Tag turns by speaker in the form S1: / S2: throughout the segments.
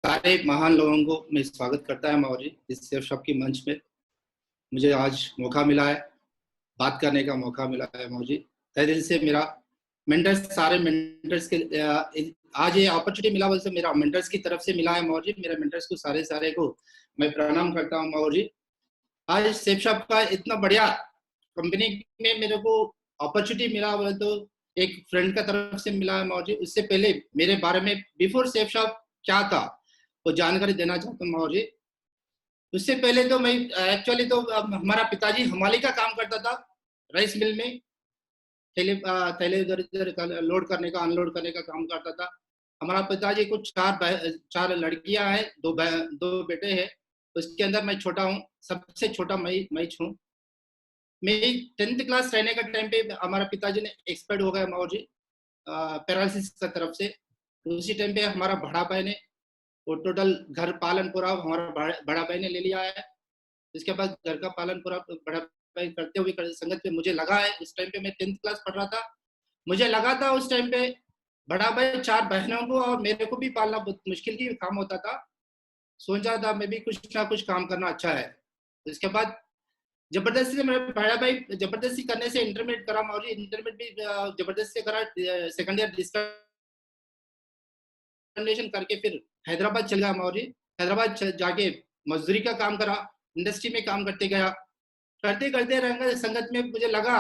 S1: सारे महान लोगों को मैं स्वागत करता है माओ जी इस वर्कशॉप की मंच में। मुझे आज मौका मिला है, बात करने का मौका मिला है माओ जी। तहे दिल से मेरा मेंटर्स, सारे मेंटर्स के आज ये अपॉर्चुनिटी मिला वैसे मेरा मेंटर्स की तरफ से मिला है माओ जी। मेरे मेंटर्स को सारे को मैं प्रणाम करता हूँ माओ जी। आज सेफ शॉप का इतना बढ़िया कंपनी में मेरे को अपॉर्चुनिटी मिला हुआ तो एक फ्रेंड का तरफ से मिला है माओ जी। उससे पहले मेरे बारे में बिफोर सेफ शॉप क्या था वो जानकारी देना चाहता हूँ माओ जी। उससे पहले तो मैं एक्चुअली तो हमारा पिताजी हमाली का काम करता था, राइस मिल में थैले इधर इधर लोड करने का अनलोड करने का काम करता था। हमारा पिताजी को चार लड़कियां हैं, दो बेटे हैं। उसके अंदर मैं छोटा हूँ, सबसे छोटा मैं हूँ। मैं 10th क्लास रहने का टाइम पे हमारा पिताजी ने एक्सपायर हो गया माओ जी, पैरालिसिस की तरफ से। उसी टाइम पे हमारा बड़ा बहन है वो टोटल घर पालन पूरा हमारा बड़ा भाई ने ले लिया है। इसके बाद घर का पालन पूरा बड़ा भाई करते हुए संगत पे मुझे लगा है। उस टाइम पे मैं 10th क्लास पढ़ रहा था, मुझे लगा था उस टाइम पे बड़ा भाई 4 बहनों को और मेरे को भी पालना बहुत मुश्किल की काम होता था। सोचा था मैं भी कुछ ना कुछ काम करना अच्छा है। इसके बाद जबरदस्ती से मेरा बड़ा भाई जबरदस्ती करने से इंटरमीडिएट करा और इंटरमीडिएट भी जबरदस्ती करा। सेकंड ईयर डिस्कंटिन्यूएशन करके फिर हैदराबाद चल गया मौरी। हैदराबाद जाके मजदूरी का काम करा, इंडस्ट्री में काम करते गया। करते करते रहेंगे संगत में मुझे लगा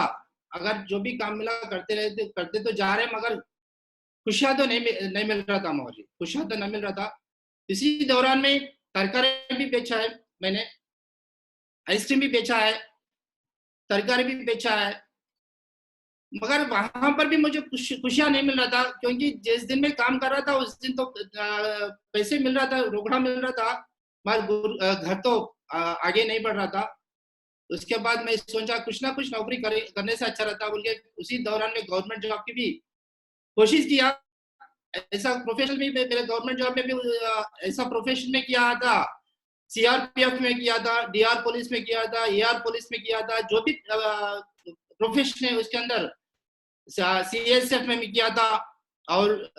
S1: अगर जो भी काम मिला करते तो जा रहे, मगर खुशियां तो नहीं मिल रहा था मौरी, खुशियां तो नहीं मिल रहा था। इसी दौरान में तरकारी भी बेचा है मैंने, आइसक्रीम भी बेचा है, तरकारी भी बेचा है, मगर वहां पर भी मुझे खुशियां नहीं मिल रहा था। क्योंकि जिस दिन मैं काम कर रहा था उस दिन तो पैसे मिल रहा था, रोकड़ा मिल रहा था, मगर घर तो आगे नहीं बढ़ रहा था। उसके बाद मैं सोचा कुछ ना कुछ नौकरी करने से अच्छा रहता बोल के उसी दौरान में गवर्नमेंट जॉब की भी कोशिश किया। ऐसा प्रोफेशन में मेरे गवर्नमेंट जॉब में भी ऐसा प्रोफेशन में किया था, सीआरपीएफ में किया था, डीआर पुलिस में किया था, एआर पुलिस में किया था। जो भी प्रोफेशन है उसके अंदर सीएसएफ में भी किया था और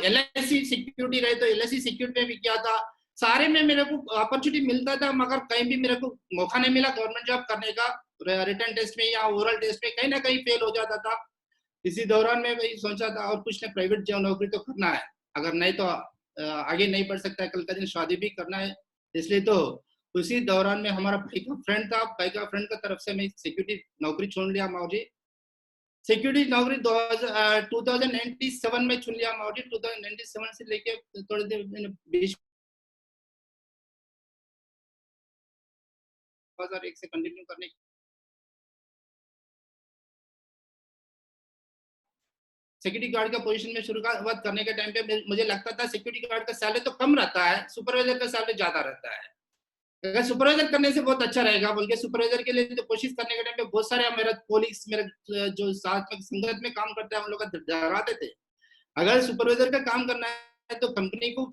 S1: एलआईसी सिक्योरिटी रहे तो एलआईसी सिक्योरिटी में भी किया था। सारे में मेरे को अपॉर्चुनिटी मिलता था, मगर कहीं भी मेरे को मौका नहीं मिला गवर्नमेंट जॉब करने का। रिटर्न टेस्ट में या ओरल टेस्ट में कहीं ना कहीं फेल हो जाता था। इसी दौरान में वही सोचा था और कुछ ने प्राइवेट जॉब नौकरी तो करना है, अगर नहीं तो आगे नहीं बढ़ सकता है, कल का दिन शादी भी करना है। इसलिए तो उसी दौरान में हमारा भाई का फ्रेंड था, भाई का फ्रेंड की तरफ से मैं सिक्योरिटी नौकरी छोड़ लिया माओजी। सिक्योरिटी नौकरी 2097 में चुन लिया माओजी। 2097 से लेके थोड़ी देर 2001 से कंटिन्यू करने सिक्योरिटी गार्ड का पोजीशन में शुरुआत करने के टाइम पे मुझे लगता था सिक्योरिटी गार्ड का सैलरी तो कम रहता है, सुपरवाइजर का सैलरी ज्यादा रहता है। अगर सुपरवाइजर करने से बहुत अच्छा रहेगा बोल के सुपरवाइजर के लिए तो कोशिश करने के टाइम पे बहुत सारे मेरे कोलिग्स, मेरे जो साथ में संगत में काम करते हैं हम लोग डराते थे अगर सुपरवाइजर का काम करना है तो कंपनी को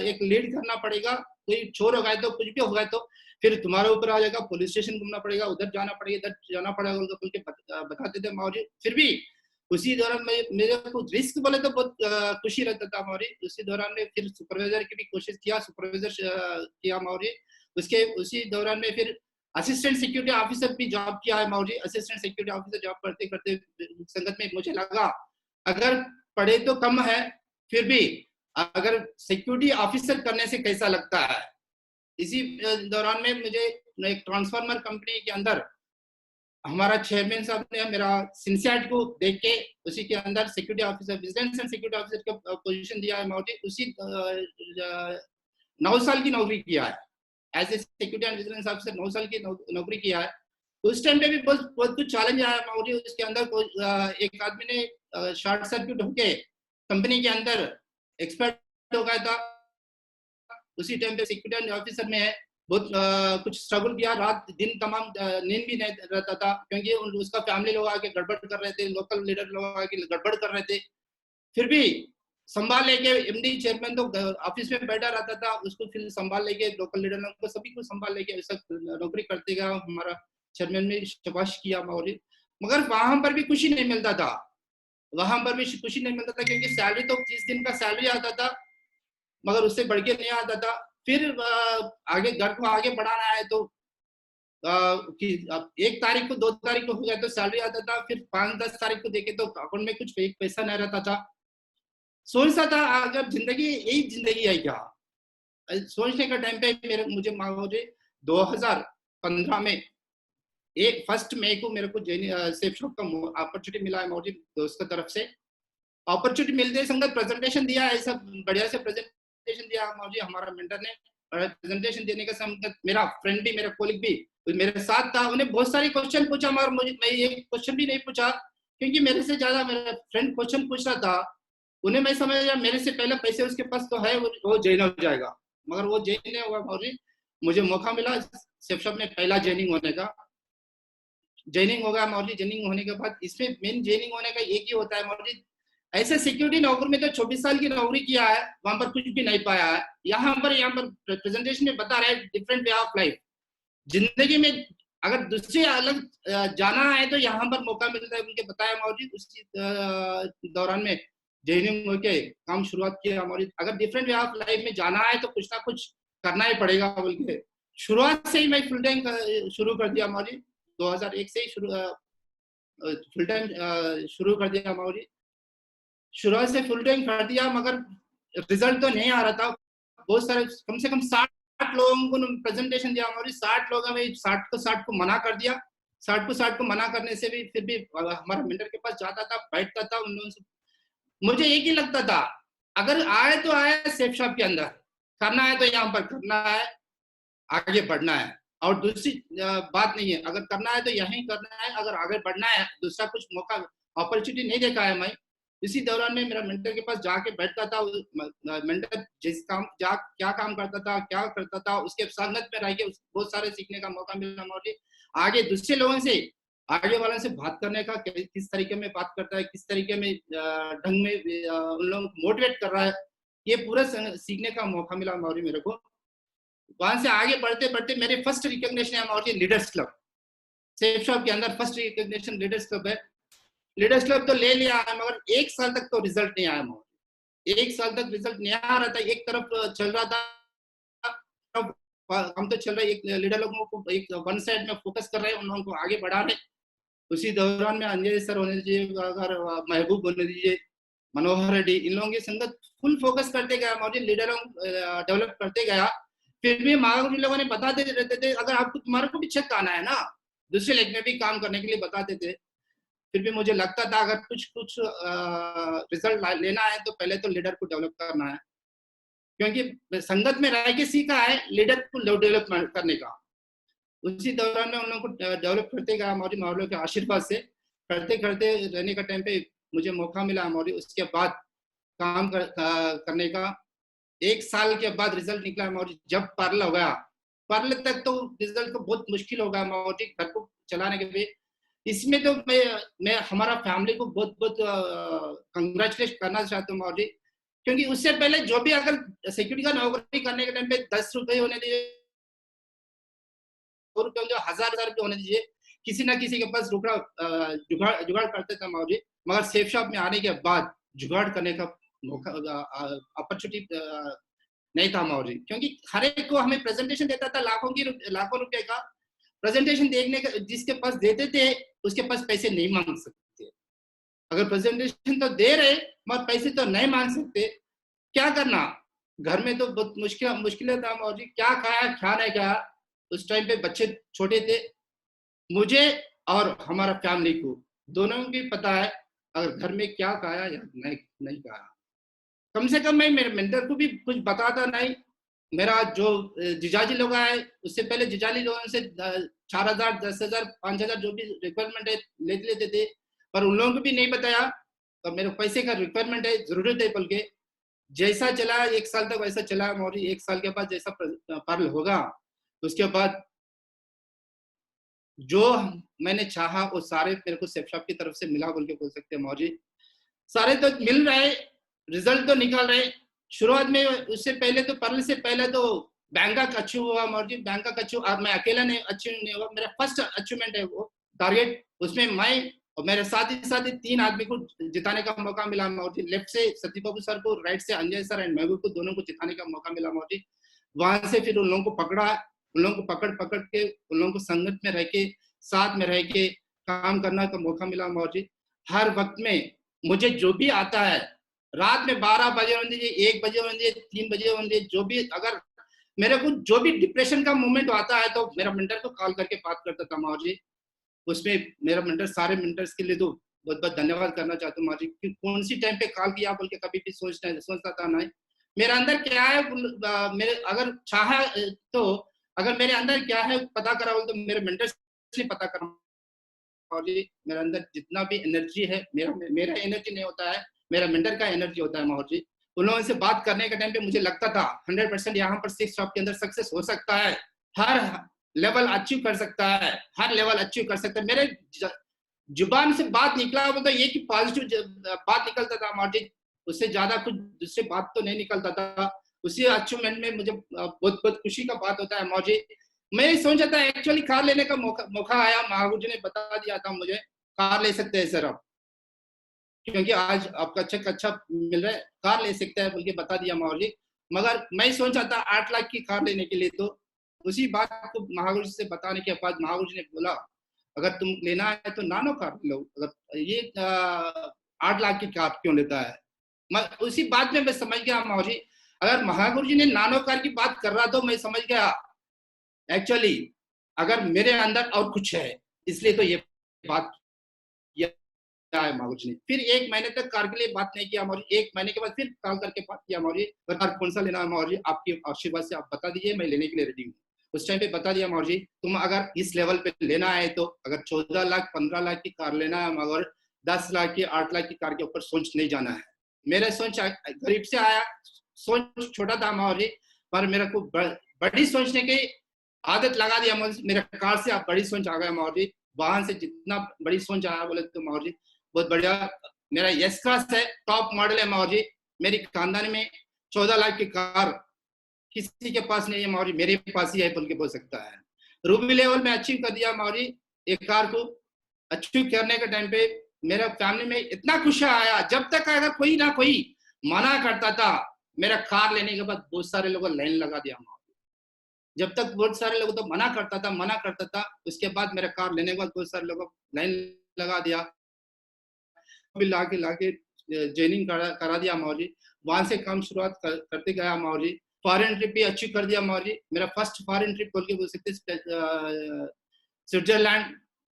S1: एक लीड करना पड़ेगा। कोई चोर हो गए तो कुछ भी हो गए तो फिर तुम्हारे ऊपर आ जाएगा, पुलिस स्टेशन घूमना पड़ेगा, उधर जाना पड़ेगा, इधर जाना पड़ेगा बोल के बताते थे माओजी। फिर भी उसी दौरान में मेरे को रिस्क बोले तो बहुत खुशी रहता था माओरी। उसी दौरान में फिर सुपरवाइजर की भी कोशिश किया, सुपरवाइजर किया माओरी। उसके उसी दौरान में फिर असिस्टेंट सिक्योरिटी ऑफिसर भी जॉब किया है Mavji. Assistant security officer job करते करते संगत में मुझे लगा अगर पढ़े तो कम है, फिर भी अगर सिक्योरिटी ऑफिसर करने से कैसा लगता है। इसी दौरान में मुझे एक ट्रांसफार्मर कंपनी के अंदर हमारा चेयरमैन साहब ने मेरा सिंसियरिटी को देख के उसी के अंदर security officer, vigilance and security officer का पोजीशन दिया है माउटी। उसी 9 साल की नौकरी किया है as a security and vigilance officer, 9 साल की नौकरी किया है। उस टाइम पे भी बहुत कुछ चैलेंज आया माउटी। उसके अंदर एक आदमी ने शॉर्ट सर्किट होके कंपनी के अंदर एक्सपर्ट हो गया था। उसी टाइम पे सिक्योरिटी ऑफिसर में है बहुत कुछ स्ट्रगल किया, रात दिन तमाम नींद भी नहीं रहता था क्योंकि उसका फैमिली लोग आके गड़बड़ कर रहे थे, लोकल लीडर लोग आके गड़बड़ कर रहे थे। फिर भी संभाल लेके एमडी चेयरमैन तो ऑफिस में बैठा रहता था, उसको फिर संभाल लेके लोकल लीडर लोग को सभी को संभाल लेके ऐसा नौकरी करते गया। हमारा चेयरमैन ने शाबाश किया माहौली, मगर वहां पर भी खुशी नहीं मिलता था। वहां पर भी खुशी नहीं मिलता था क्योंकि सैलरी तो 30 दिन का सैलरी आता था, मगर उससे बढ़ के नहीं आता था। फिर आगे घर को आगे बढ़ाना है तो कि अब 1 तारीख को 2 तारीख को हो गया तो सैलरी आता था, फिर 5-10 तारीख को देखे तो अकाउंट में कुछ पैसा नहीं रहता था। सोचता था अगर जिंदगी यही जिंदगी है क्या। सोचने का टाइम पे मुझे 2015 में 1 मई को मेरे को सेफ शॉप का अपॉर्चुनिटी मिला है मोदी दोस्त की तरफ से। अपॉर्चुनिटी मिलते संगत प्रेजेंटेशन दिया, ऐसा बढ़िया से प्रेजेंटेशन दिया मुझे हमारा मेंटर ने। प्रेजेंटेशन देने का संगत मेरा फ्रेंड भी, मेरा कोलिग भी मेरे साथ था। उन्हें बहुत सारे क्वेश्चन पूछा मगर मुझे मैं ये क्वेश्चन भी नहीं पूछा क्योंकि मेरे से ज्यादा मेरा फ्रेंड क्वेश्चन पूछ रहा था। उन्हें मैं समझ गया मेरे से पहले पैसे उसके पास तो है, वो जॉइन हो जाएगा, मगर वो जॉइन नहीं हुआ। मुझे मौका मिला सेफ शॉप में पहला जॉइनिंग होने का। जॉइनिंग होगा मौली। जॉइनिंग होने के बाद इसमें मेन जॉइनिंग होने का एक ही होता है मौली, ऐसे सिक्योरिटी नौकरी में तो 24 साल की नौकरी किया है, वहां पर कुछ भी नहीं पाया है। यहाँ पर प्रेजेंटेशन में बता रहे हैं डिफरेंट वे ऑफ लाइफ। जिंदगी में अगर दूसरे अलग जाना है तो यहाँ पर मौका मिलता है। उनके बताया मौजूद उसी दौरान में जॉइनिंग होके काम शुरुआत किया मौजूद। अगर डिफरेंट वे ऑफ लाइफ में जाना है तो कुछ ना कुछ करना ही पड़ेगा बोल के शुरुआत से ही मैं फुल टाइम शुरू कर दिया मौजूद। 2001 से ही फुल टाइम शुरू कर दिया मौजूद। शुरुआत से फुल टाइम कर दिया मगर रिजल्ट तो नहीं आ रहा था। बहुत सारे कम से कम 60 लोगों को प्रेजेंटेशन दिया हमारी। 60 लोगों में 60 को मना कर दिया। 60 को मना करने से भी फिर भी हमारा मेंटर के पास जाता था, बैठता था उन लोगों से। मुझे एक ही लगता था अगर आए तो आए सेफ शॉप के अंदर, करना है तो यहाँ पर करना है, आगे बढ़ना है और दूसरी बात नहीं है। अगर करना है तो यहीं करना है, अगर आगे बढ़ना है दूसरा कुछ मौका अपॉर्चुनिटी नहीं देखा है मैं। इसी दौरान में मेरा मेंटर के पास जाके बैठता था। मेंटर जिस काम क्या काम करता था, क्या करता था, उसके संगत में रह के बहुत सारे सीखने का मौका मिला मुझे। आगे दूसरे लोगों से, आगे वालों से बात करने का, किस तरीके में बात करता है, किस तरीके में ढंग में उन लोगों को मोटिवेट कर रहा है, ये पूरा सीखने का मौका मिला मौरी मेरे को। वहां से आगे बढ़ते बढ़ते मेरे फर्स्ट रिकॉग्निशन है मौरी लीडर्स क्लब। सेफ शॉप के अंदर फर्स्ट रिकॉग्निशन लीडर्स क्लब है। लीडर्स क्लब तो ले लिया है मगर 1 साल तक तो रिजल्ट नहीं आया मगर। 1 साल तक रिजल्ट नहीं आ रहा था। एक तरफ चल रहा था, हम तो चल रहे, एक लीडर लोगों को एक वन साइड में फोकस कर रहे हैं, उन लोगों को आगे बढ़ा रहे। उसी दौरान में अंजय सर होने दीजिए, अगर महबूब होने दीजिए, मनोहर रेड्डी, इन लोगों की संगत फुल फोकस करते गया मौजूद, लीडरों डेवलप करते गया। फिर भी महावीर लोगों ने बताते रहते थे अगर आपको तुम्हारे को भी चेक आना है ना, दूसरे लेग में भी काम करने के लिए बताते थे। फिर भी मुझे लगता था अगर कुछ रिजल्ट लेना है तो पहले तो लीडर को डेवलप करना है, क्योंकि संगत में रह के सीखा है लीडर को डेवलप करने का। उसी दौरान में उन लोगों को डेवलप करते गया मौरी माहौलों के आशीर्वाद से। करते करते रहने का टाइम पे मुझे मौका मिला मौरी। उसके बाद काम करने का 1 साल के बाद रिजल्ट निकला मौरी। जब पर्ल हो गया, पर्ल तक तो रिजल्ट तो बहुत मुश्किल हो गया मौरी घर को चलाने के लिए। इसमें तो मैं हमारा फैमिली को बहुत बहुत कंग्रेचुलेट करना चाहता हूँ मौजी, क्योंकि उससे पहले जो भी अगर सिक्योरिटी का नौकरी करने के टाइम पे 10 रुपए होने दीजिए, 100 रुपए, 1000 रुपए होने दीजिए, किसी ना किसी के पास जुगाड़ करते थे मौजी। मगर सेफ शॉप में आने के बाद जुगाड़ करने का मौका अपॉर्चुनिटी नहीं था मौजी, क्योंकि हर एक को हमें प्रेजेंटेशन देता था लाखों रुपए का प्रेजेंटेशन देखने का। जिसके पास देते थे उसके पास पैसे नहीं मांग सकते। अगर प्रेजेंटेशन तो दे रहे मगर पैसे तो नहीं मांग सकते, क्या करना। घर में तो बहुत मुश्किल था मौजी, क्या खाया क्या नहीं खाया। उस टाइम पे बच्चे छोटे थे, मुझे और हमारा फैमिली को दोनों को पता है अगर घर में क्या खाया या नहीं खाया। कम से कम मैं मेरे मेंटर को भी कुछ बताता नहीं। मेरा जो जिजाजी लोग आए उससे पहले जिजाजी लोगों से 4000, 10,000, 5,000 जो भी रिक्वायरमेंट है लेते थे, पर उन लोगों को भी नहीं बताया और मेरे पैसे का रिक्वायरमेंट है, जरूरत है बोल के। जैसा चला 1 साल तक वैसा चला मौरी। 1 साल के बाद जैसा पर्ल होगा उसके बाद जो मैंने चाहा वो सारे मेरे को सेफ शॉप की तरफ से मिला बोल के बोल सकते हैं मौजी। सारे तो मिल रहे, रिजल्ट तो निकल रहे। शुरुआत में उससे पहले तो पर्ल से पहले तो बैंकॉक अचीव हुआ मौजी। बैंकॉक अचीव मैं अकेला नहीं अचीव नहीं हुआ, मेरा फर्स्ट अचीवमेंट है वो टारगेट। उसमें मैं और मेरे साथ ही 3 आदमी को जिताने का मौका मिला माहौर जी। लेफ्ट से सतीश बाबू सर को, राइट से अंजय सर एंड महबूब को, दोनों को जिताने का मौका मिला माहौर जी। वहां से फिर उन लोगों को पकड़ा, उन लोगों को पकड़ के उन लोगों को संगत में रह के, साथ में रह के काम करने का मौका मिला माहौर जी। हर वक्त में मुझे जो भी आता है, रात में 12 बजे होने दीजिए, 1 बजे होने दीजिए, 3 बजे होने दीजिए, जो भी अगर मेरे को जो भी डिप्रेशन का मोमेंट आता है तो मेरा मेंटर को कॉल करके बात करता था माहौर जी। उसमें मेरा मेंटर, सारे मेंटर्स के लिए तो बहुत बहुत धन्यवाद करना चाहता हूँ माहौर जी कि कौन सी टाइम पे कॉल किया बोल के कभी भी सोचता था नहीं। मेरे अंदर क्या है, मेरे अगर चाहा तो, अगर मेरे अंदर क्या है पता करा हो तो मेरे मेंटर्स ने पता करा। और जी मेरे अंदर जितना भी एनर्जी है, मेरा एनर्जी नहीं होता है, मेरा मेंटर का एनर्जी होता है माहौर जी। उन लोगों से बात करने के टाइम पे मुझे लगता था 100% यहाँ पर 6 शॉप के अंदर सक्सेस हो सकता है, हर लेवल अचीव कर सकता है, हर लेवल अचीव कर सकता है। मेरे जुबान से बात निकला वो तो ये कि पॉजिटिव बात निकलता था माहौर जी, उससे ज्यादा कुछ दूसरी बात तो नहीं निकलता था। उसी अचीवमेंट में मुझे बहुत बहुत खुशी का बात होता है माहौर जी। मैं सोचा था एक्चुअली कार लेने का मौका आया, महागुरु जी ने बता दिया था मुझे कार ले सकते हैं सर आप, क्योंकि आज आपका चेक अच्छा मिल रहा है, कार ले सकते हैं बोल के बता दिया माहौर जी। मगर मैं सोचा था 8 लाख की कार लेने के लिए, तो उसी बात को महागुरु जी से बताने के बाद महागुरु जी ने बोला अगर तुम लेना है तो नानो कार लो, अगर ये 8 लाख की कार क्यों लेता है। मैं उसी बात में मैं समझ गया माहौर जी, अगर महागुरु जी ने नानो कार की बात कर रहा तो मैं समझ गया एक्चुअली अगर मेरे अंदर और कुछ है, इसलिए तो ये बात किया है महागुरु जी ने। फिर 1 महीने तक कार के लिए बात नहीं किया माहौर जी। 1 महीने के बाद फिर कॉल करके बात किया माहौर जी, कार कौन सा लेना है माहौर जी, आपकी आशीर्वाद से आप बता दीजिए, मैं लेने के लिए रेडी हूँ। उस टाइम पे बता दिया माहौर जी, तुम अगर इस लेवल पे लेना है तो अगर 14 लाख 15 लाख की कार लेना है, मगर 10 लाख की 8 लाख की कार के ऊपर सोच नहीं जाना है। मेरा सोच गरीब से आया, सोच छोटा था माहौर जी, पर मेरे को बड़ी सोचने की आदत लगा दिया मेरे कार से आप बड़ी सोच आ गया माहौर जी। वहां से जितना बड़ी सोच आया बोले तो माहौर जी बहुत बढ़िया। मेरा यस क्लास है, टॉप मॉडल है माहौर जी। मेरी खानदान में 14 लाख की कार किसी के पास नहीं है माहौर जी, मेरे पास ही है बोल के बोल सकता है। रूबी लेवल में अचीव कर दिया माहौर जी। एक कार को अचीव करने के टाइम पे मेरा फैमिली में इतना खुशी आया, जब तक अगर कोई ना कोई मना करता था, मेरा कार लेने के बाद बहुत सारे लोगों लाइन लगा दिया माहौर जी। जब तक बहुत सारे लोगों तो मना करता था, उसके बाद मेरा कार लेने के बाद बहुत सारे लोगों लाइन लगा दिया, लाके ज्वाइनिंग करा दिया माहौर जी। वहां से काम शुरुआत करते गया माहौर जी। फॉरेन ट्रिप भी अचीव कर दिया माहौर जी। मेरा फर्स्ट फॉरेन ट्रिप बोल के बोल सकते स्विट्जरलैंड,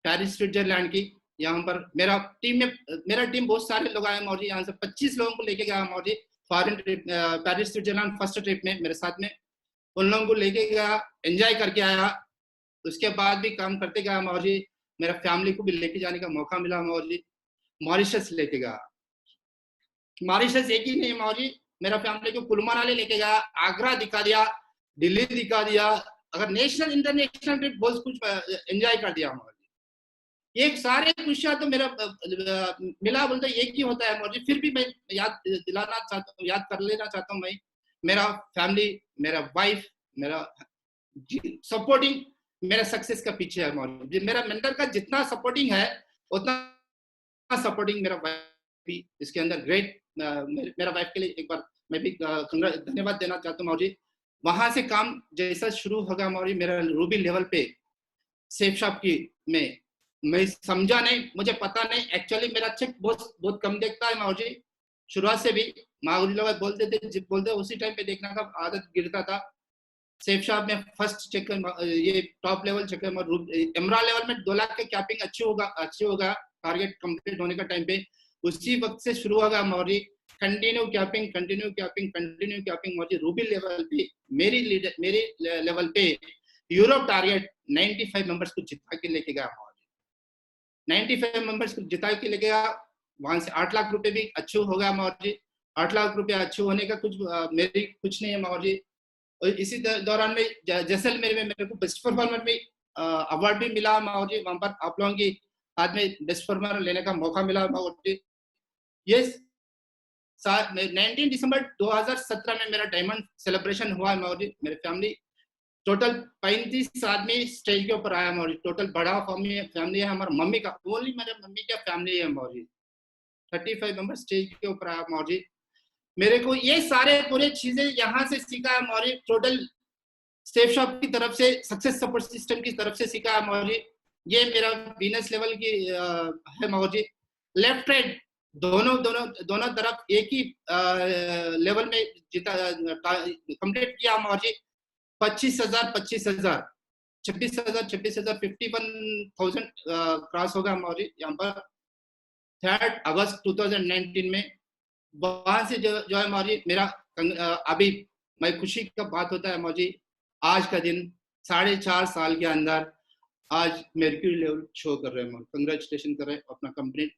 S1: पेरिस स्विट्जरलैंड की। यहाँ पर मेरा टीम बहुत सारे लोग आए माहौर जी, यहाँ से 25 लोगों को लेके गया Mahaur ji foreign trip Paris Switzerland first trip में मेरे साथ में। उन लोगों को लेके गया, एंजॉय करके आया। उसके बाद भी काम करते गया माहौर जी। मेरा फैमिली को भी लेके जाने का मौका मिला माहौर जी। मॉरिशस लेके गया, मॉरिशस एक ही नहीं माहौर जी, मेरा फैमिली को कुल्लू मनाली लेके गया, आगरा दिखा दिया, दिल्ली दिखा दिया। अगर नेशनल इंटरनेशनल ट्रिप बहुत कुछ एंजॉय कर दिया माहौर जी। ये सारे खुशियां तो मेरा मिला बोलते एक ही होता है माहौर जी। फिर भी मैं याद दिलाना चाहता हूँ, याद कर लेना चाहता हूँ, मैं मेरा फैमिली, मेरा वाइफ, मेरा सपोर्टिंग मेरा सक्सेस का पीछे है माहौर जी। मेरा मेंटर का जितना सपोर्टिंग है उतना सपोर्टिंग मेरा वाइफ भी इसके अंदर ग्रेट। मेरा वाइफ के लिए एक बार मैं भी धन्यवाद देना चाहता हूँ माहौर जी। वहां से काम जैसा शुरू होगा माहौर जी, मेरा रूबी लेवल पे सेफ शॉप की में मैं समझा नहीं, मुझे पता नहीं एक्चुअली मेरा चेक बहुत बहुत कम देखता है माहौर जी। शुरुआत से भी माहौर जी लोग बोलते उसी टाइम पे देखने का आदत गिरता था। सेफ शॉप में फर्स्ट चेक ये टॉप लेवल चेक एमरा लेवल में 2 लाख का कैपिंग अच्छी होगा टारगेट कंप्लीट होने का टाइम पे। उसी वक्त से शुरू होगा माहौर जी कंटिन्यू कैपिंग माहौर जी। रूबी लेवल पे मेरी लेवल पे यूरोप टारगेट 95 मेंबर्स को जिता के लेके गया माहौर जी। 95 मेंबर्स को जिता के लेके गया। वहां से 8 लाख रुपए भी अच्छे हो गया माहौर जी। 8 लाख रुपए अच्छे होने का मेरी कुछ नहीं है माहौर जी। और इसी दौरान में जैसलमेर में मेरे को बेस्ट परफॉर्मर में अवार्ड भी मिला माहौर जी। वहां पर आप लोगों की हाथ में बेस्ट परफॉर्मर लेने का मौका मिला माहौर जी। ये 19 दिसंबर 2017 में मेरा डायमंड सेलिब्रेशन हुआ है माहौर जी। मेरे फैमिली टोटल 35 आदमी स्टेज के ऊपर आया मौजी। टोटल बड़ा फैमिली है हमारा, मम्मी का ओनली मेरे मम्मी का फैमिली है मौजी। 35 मेंबर स्टेज के ऊपर आया मौजी। मेरे को ये सारे पूरे चीजें यहाँ से सीखा है मौजी। टोटल सेफ शॉप की तरफ से, सक्सेस सपोर्ट सिस्टम की तरफ से सीखा है मौजी। ये मेरा बिजनेस लेवल की है मौजी। लेफ्ट राइट दोनों दोनों दोनों तरफ एक ही लेवल में जीता कंप्लीट किया मौजी। 25,000 25,000 26,000 26,000 51,000 क्रॉस होगा मौजी यहाँ पर 3 अगस्त 2019 में। वहां से जो है मौजी मेरा अभी मैं खुशी का बात होता है मौजी, आज का दिन 4.5 साल के अंदर आज मेर्क्यूरी लेवल शो कर रहे हैं। कंग्रेचुलेशन कर रहे हैं अपना कंपनी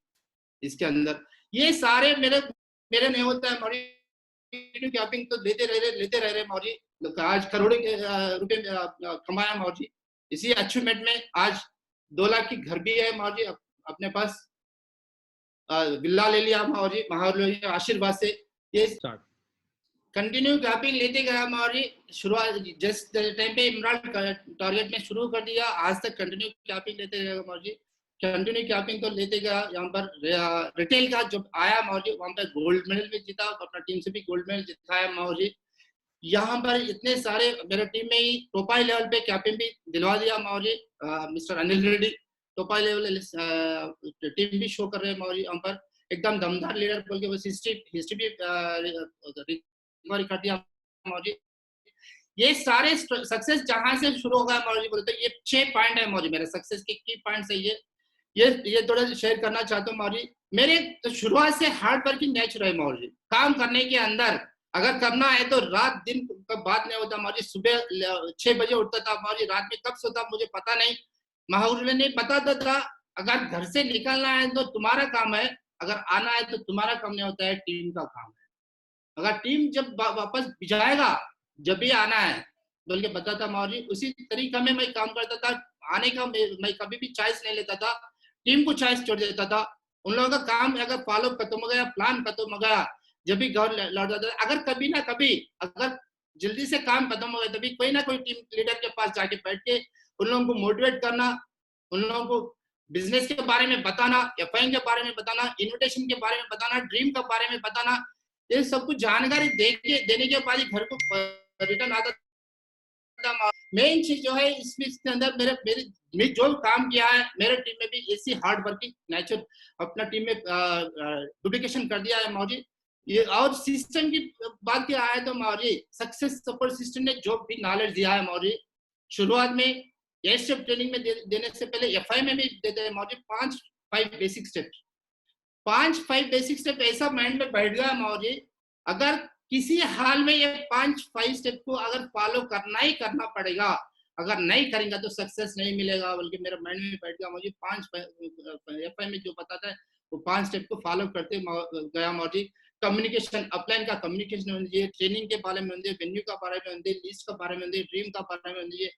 S1: इसके अंदर। ये सारे मेरे नहीं होता है मौजी। कैपिंग तो लेते रह रहे मौजी। आज करोड़ों के रुपए कमाया मौजी। इसी अचीवमेंट में आज 2 लाख की घर भी है मौजी अपने पास। विल्ला ले लिया मौजी महाराज आशीर्वाद से। ये कंटिन्यू कैपिंग लेते गया मौजी। शुरुआत जस्ट टाइम पे इमराल्ड टारगेट में शुरू कर दिया, आज तक कंटिन्यू कैपिंग लेते गया मौजी। कंटिन्यू कैपिंग तो लेते गया। यहाँ पर रिटेल का जब आया मौजी वहां पर गोल्ड मेडल भी जीता, अपना टीम से भी गोल्ड मेडल जिताया मौजी। यहाँ पर इतने सारे मेरे टीम में ही टोपाई लेवल पे कैपिंग भी दिलवा दिया मौजी। मिस्टर अनिल रेड्डी टोपाई लेवल टीम भी शो कर रहे हैं मौजी। यहाँ पर एकदम दमदार लीडर बोल के बस हिस्ट्री भी रिकवरी कर दिया मौजी। ये सारे सक्सेस जहां से शुरू होगा मौजी बोलते ये 6 पॉइंट है मौजी मेरे सक्सेस के की पॉइंट है। ये थोड़ा शेयर करना चाहता हूँ मौजी। मेरे तो शुरुआत से हार्ड वर्किंग नेचर है मौजी। काम करने के अंदर अगर करना है तो रात दिन का बात नहीं होता मौजी। सुबह 6 बजे उठता था मौजी, रात में कब सोता मुझे पता नहीं। महाउर ने बताता था अगर घर से निकलना है तो तुम्हारा काम है, अगर आना है तो तुम्हारा काम नहीं होता है, टीम का काम है। अगर टीम जब वापस जाएगा जब भी आना है बोल के बताता मौजी। उसी तरीका में मैं काम करता था। आने का मैं कभी भी चॉइस नहीं लेता था, टीम को चॉइस छोड़ देता था। उन लोगों का काम अगर फॉलो खत्म हो गया, प्लान खत्म हो गया, जब भी घर लौट जाता था, अगर कभी ना कभी अगर जल्दी से काम खत्म हो गया तभी कोई ना कोई टीम लीडर के पास जाके बैठ के उन लोगों को मोटिवेट करना, उन लोगों को बिजनेस के बारे में बताना, एफआईएन के बारे में बताना, इन्विटेशन के बारे में बताना, ड्रीम के बारे में बताना। ये सब कुछ जानकारी देने के बाद ही घर को रिटर्न आता था। मेन चीज जो है इसके अंदर मेरे जो काम किया है मेरे टीम में भी ऐसी हार्ड वर्किंग नेचर अपना टीम में डुप्लीकेशन कर दिया है मौजी। ये और सिस्टम की बात क्या आया तो मौजी सक्सेस सपोर्ट सिस्टम ने जो भी नॉलेज दिया है मौजी, शुरुआत में ये स्टेप ट्रेनिंग में देने से पहले एफआई में भी देते हैं मौजी 5 बेसिक स्टेप। 5 बेसिक स्टेप ऐसा माइंड में बैठ गया मौजी, अगर किसी हाल में ये 5 स्टेप को अगर फॉलो करना ही करना पड़ेगा, अगर नहीं करेंगे तो सक्सेस नहीं मिलेगा, बल्कि मेरा माइंड में बैठ गया मौजी। 5 एफआई में जो बताता है वो 5 स्टेप को फॉलो करते गया मौजी। कम्युनिकेशन अपलाइन का कम्युनिकेशन होनी, ट्रेनिंग के बारे में होनी, वेन्यू का बारे में होनी, लिस्ट का बारे में होनी, ड्रीम का बारे में होनी,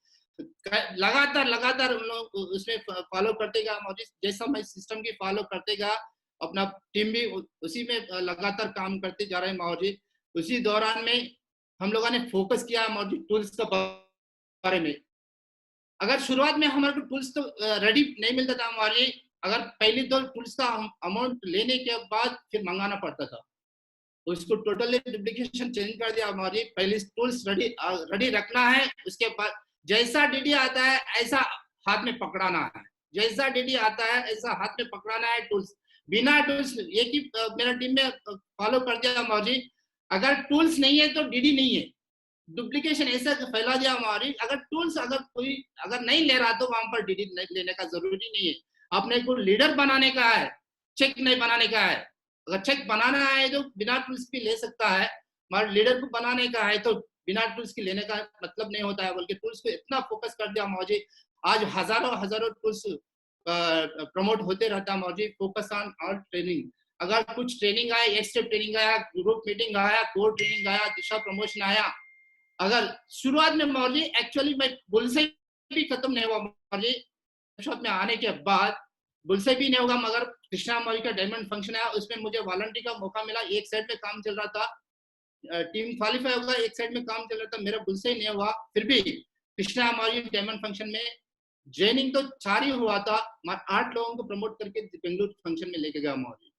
S1: लगातार उन लोग उसमें फॉलो करते गया मौजी। जैसा मैं सिस्टम की फॉलो करते गया अपना टीम भी उसी में लगातार काम करते जा रहे हैं मौजी। उसी दौरान में हम लोगों ने फोकस किया मौजी टूल्स के बारे में। अगर शुरुआत में हमारे को टूल्स तो रेडी नहीं मिलता था मौजी, अगर पहले 2 टूल्स का अमाउंट लेने के बाद फिर मंगाना पड़ता था, उसको टोटली डुप्लीकेशन चेंज कर दिया मौजी। पहले टूल्स रेडी रखना है, उसके बाद जैसा डीडी आता है ऐसा हाथ में पकड़ाना है, जैसा डीडी आता है ऐसा हाथ में पकड़ाना है। टूल्स बिना टूल्स एक ही मेरा टीम में फॉलो कर दिया मौजी, अगर टूल्स नहीं है तो डीडी नहीं है, डुप्लीकेशन ऐसा फैला दिया मौजी। अगर टूल्स अगर कोई अगर नहीं ले रहा तो वहां पर डीडी लेने का जरूरी नहीं है। आपने को लीडर बनाने का है, चेक नहीं बनाने का है। अगर चेक बनाना है तो बिना टूल्स भी ले सकता है, मगर लीडर को बनाने का है तो बिना टूल्स की लेने का मतलब नहीं होता है, बल्कि टूल्स पे इतना फोकस कर दिया मौजी। आज हजारों टूल्स प्रमोट होते रहता है मौजी। फोकस ऑन ऑल ट्रेनिंग, अगर कुछ ट्रेनिंग आया, एक स्टेप ट्रेनिंग आया, ग्रुप मीटिंग आया, कोर ट्रेनिंग आया, दिशा प्रमोशन आया, अगर शुरुआत में मौजी एक्चुअली मैं बुलसे भी खत्म नहीं हुआ मौजी, शॉप में आने के बाद बुलसे भी नहीं होगा, मगर कृष्णा मौजी का डायमंड फंक्शन आया, उसमें मुझे वॉलंटियर का मौका मिला। एक साइड में काम चल रहा था, टीम क्वालिफाई होगा, एक साइड में काम चल रहा था, मेरा बुलसे ही नहीं हुआ। फिर भी कृष्णा मौर्य डायमंड फंक्शन में ज्वाइनिंग तो 4 ही हुआ था, मगर 8 लोगों को प्रमोट करके बेंगलुरु फंक्शन में लेके गया मौर्य।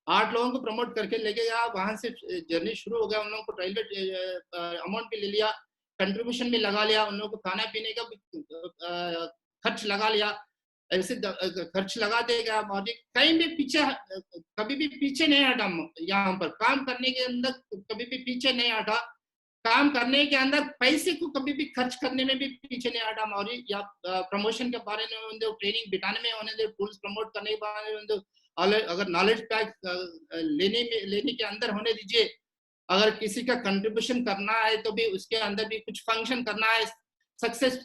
S1: 8 लोगों को प्रमोट करके लेके गया, वहां से जर्नी शुरू हो गया। उन लोगों को रेलवे अमाउंट भी ले लिया, कंट्रीब्यूशन भी लगा लिया, उन लोगों को खाना पीने का भी खर्च लगा लिया। ऐसे खर्च लगा देगा मौर्य, कहीं भी पीछे कभी भी पीछे नहीं हटा। यहाँ पर काम करने के अंदर कभी भी पीछे नहीं हटा, काम करने के अंदर पैसे को कभी भी खर्च करने में भी पीछे नहीं हटा मौर्य। या प्रमोशन के बारे में होने दो, ट्रेनिंग बिठाने में होने दो, टूल्स प्रमोट करने के बारे में होने दो, अगर नॉलेज पैक लेने के अंदर होने दीजिए। अगर किसी का कंट्रीब्यूशन करना है तो भी उसके अंदर भी कुछ फंक्शन करना है, सक्सेस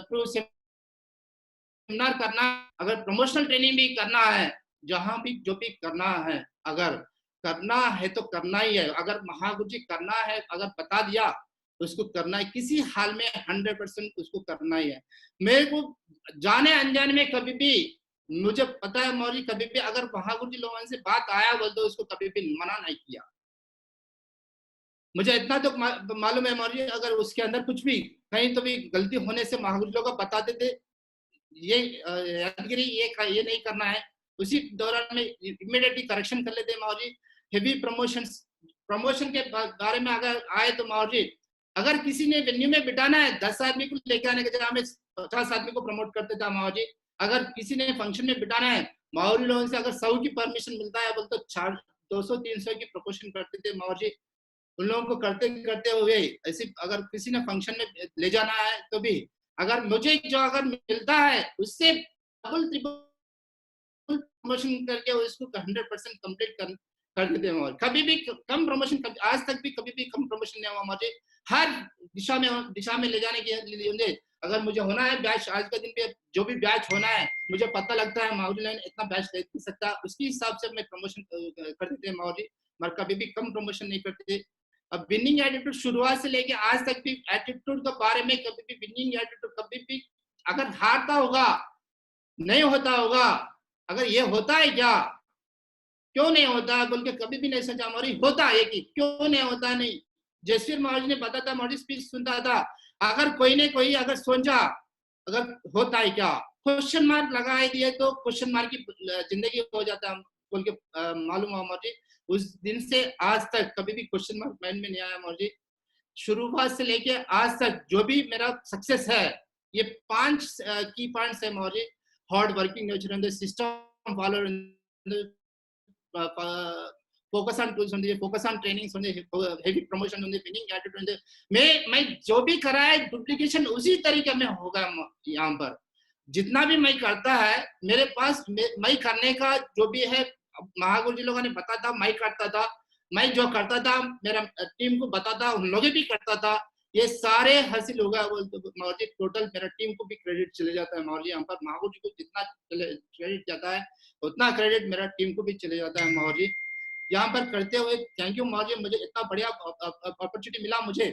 S1: थ्रू सेमिनार करना, अगर प्रमोशनल ट्रेनिंग भी करना है, जहां भी जो भी करना है, अगर करना है तो करना ही है। अगर महागुरु जी करना है, अगर बता दिया तो उसको करना है, किसी हाल में 100% उसको करना ही है। मेरे को जाने अनजाने में कभी भी, मुझे पता है मौर्य, कभी भी अगर महागुरु जी लोगों से बात आया बोल तो उसको कभी भी मना नहीं किया। मुझे इतना तो मालूम है मौर्य, अगर उसके अंदर कुछ भी कहीं तो भी गलती होने से महागुरु लोग बताते थे, ये यादगिरी ये नहीं करना है, उसी दौरान में इमीडिएटली करेक्शन कर लेते मौर्य। हेवी प्रमोशन के बारे में अगर आए तो मौर्य, अगर किसी ने वेन्यू में बिठाना है 10 आदमी को लेकर आने के जगह में 50 आदमी को प्रमोट करते था मौर्य। अगर किसी ने फंक्शन में बिठाना है, मौर्य लोगों से अगर 100 की परमिशन मिलता है बोल तो 200-300 की प्रपोर्शन करते थे मौर्य। उन लोगों को करते करते हुए ऐसे अगर किसी ने फंक्शन में ले जाना है तो भी, अगर मुझे जो अगर मिलता है उससे डबल ट्रिपल प्रमोशन करके उसको 100% कंप्लीट कर देते हैं। और कभी भी कम प्रमोशन, आज तक भी कभी भी कम प्रमोशन नहीं हुआ मुझे। हर दिशा में ले जाने के लिए, अगर मुझे होना है बैच, आज का दिन पे जो भी बैच होना है, मुझे पता लगता है माउरी लाइन इतना बैच ले सकता, उसके हिसाब से मैं प्रमोशन कर देते हैं माउरी, मगर कभी भी कम प्रमोशन नहीं करते थे। अब विनिंग एटीट्यूड शुरुआत से लेके आज तक भी एटीट्यूड के बारे में कभी भी विनिंग एटीट्यूड कभी भी, अगर हारता होगा नहीं होता होगा, अगर ये होता है क्या, क्यों नहीं होता बोल के कभी भी नहीं सोचा मौर्य, होता है कि क्यों नहीं होता नहीं। जसवीर मौर्य ने बताया था, मौर्य स्पीच सुनता था, अगर कोई ने कोई अगर सोचा अगर होता है क्या, क्वेश्चन मार्क लगाए दिए तो क्वेश्चन मार्क की जिंदगी हो जाता है बोल के मालूम हुआ मौर्य। उस दिन से आज तक कभी भी क्वेश्चन मार्क माइंड में नहीं आया मौर्य। शुरुआत से लेके आज तक जो भी मेरा सक्सेस है, ये 5 की पॉइंट्स है Maurya. Hard working nature, system follow, focus on tools, focus on training, heavy promotion, winning attitude, मैं जो भी करा है डुप्लीकेशन उसी तरीके में होगा। यहाँ पर जितना भी मैं करता है मेरे पास मैं करने का जो भी है, महागुरु जी लोगों ने बताया था, मैं करता था, मैं जो करता था मेरा टीम को बताता, उन लोग भी करता था, ये सारे हासिल होगा मौर्य। टोटल मेरा टीम को भी क्रेडिट चले जाता है मौर्य। यहाँ पर महागुरु जी को जितना क्रेडिट जाता है उतना क्रेडिट मेरा टीम को भी चले जाता है मौर्य। यहाँ पर करते हुए थैंक यू मौर्य, मुझे इतना बढ़िया अपॉर्चुनिटी मिला मुझे।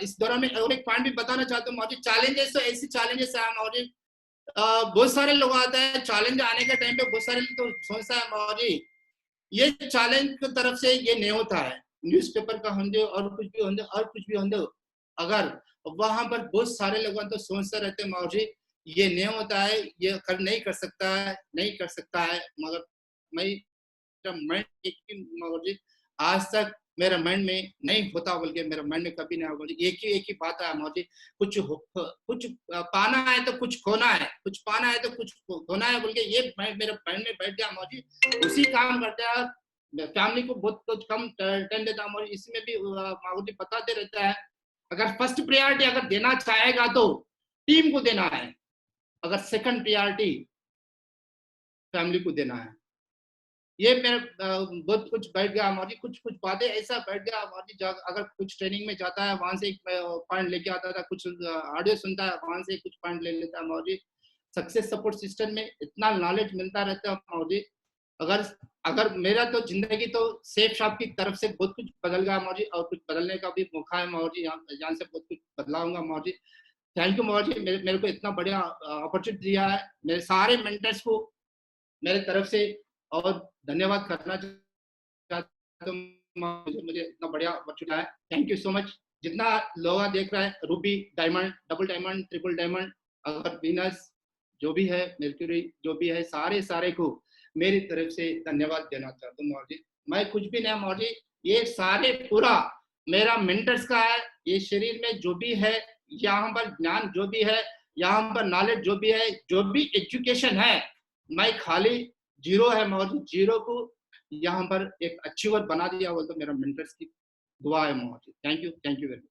S1: इस दौरान में और एक पॉइंट भी बताना चाहता हूँ मौर्य, चैलेंजेस तो ऐसे चैलेंजेस है मौर्य, बहुत सारे लोग आते हैं चैलेंज आने के टाइम पे, बहुत सारे तो सोचता है मौर्य ये चैलेंज की तरफ से ये नहीं होता है, न्यूज़पेपर का होंगे और कुछ भी होंगे और कुछ भी होंगे, अगर वहां पर बहुत सारे लोग तो सोचते रहते हैं मौर्य ये नहीं होता है, ये नहीं कर सकता है, नहीं कर सकता है, मगर मैं मौर्य आज तक मेरे माइंड में नहीं होता बोल के, मेरे माइंड में कभी नहीं होगा। एक ही बात है मौर्य, कुछ पाना है तो कुछ खोना है, कुछ पाना है तो कुछ खोना है बोल के, ये मेरे माइंड में बैठ गया मौर्य। उसी काम करता है, फैमिली को बहुत कुछ कम टाइम देता है मौर्य। इसमें भी मौर्य बताते रहता है, अगर फर्स्ट प्रायोरिटी अगर देना चाहेगा तो टीम को देना है, अगर सेकंड प्रायोरिटी फैमिली को देना है। ये मेरा बहुत कुछ बैठ गया मौर्य, कुछ बातें ऐसा बैठ गया मौर्य। अगर कुछ ट्रेनिंग में जाता है वहां से एक पॉइंट लेके आता था, कुछ ऑडियो सुनता है वहां से कुछ पॉइंट ले लेता है मौर्य। सक्सेस सपोर्ट सिस्टम में इतना नॉलेज मिलता रहता है मौर्य। अगर अगर मेरा तो जिंदगी तो सेफ शॉप की तरफ से बहुत कुछ बदल गया मौर्य, और कुछ बदलने का भी मौका है मौर्य, यहाँ से बहुत कुछ बदलाऊंगा मौर्य। थैंक यू मौर्य, मेरे को इतना बढ़िया अपॉर्चुनिटी दिया है, मेरे सारे मेंटर्स को मेरे तरफ से और धन्यवाद करना चाहता हूँ। मुझे इतना बढ़िया अपॉर्चुनिटी है, थैंक यू सो मच। जितना लोग देख रहा है, Ruby, diamond, double diamond, triple diamond, अगर वीनस जो भी है, मर्क्यूरी जो भी है, सारे को मेरी तरफ से धन्यवाद देना चाहता हूँ मौर्य। मैं कुछ भी नहीं मौर्य, ये सारे पूरा मेरा मेंटर्स का है। ये शरीर में जो भी है, यहाँ पर ज्ञान जो भी है, यहाँ पर नॉलेज जो भी है, जो भी एजुकेशन है, मैं खाली जीरो है मौर्य, जीरो को यहाँ पर एक अचीवर बना दिया, वो तो मेरा मेंटर्स की दुआ है Maurya. Thank you very much.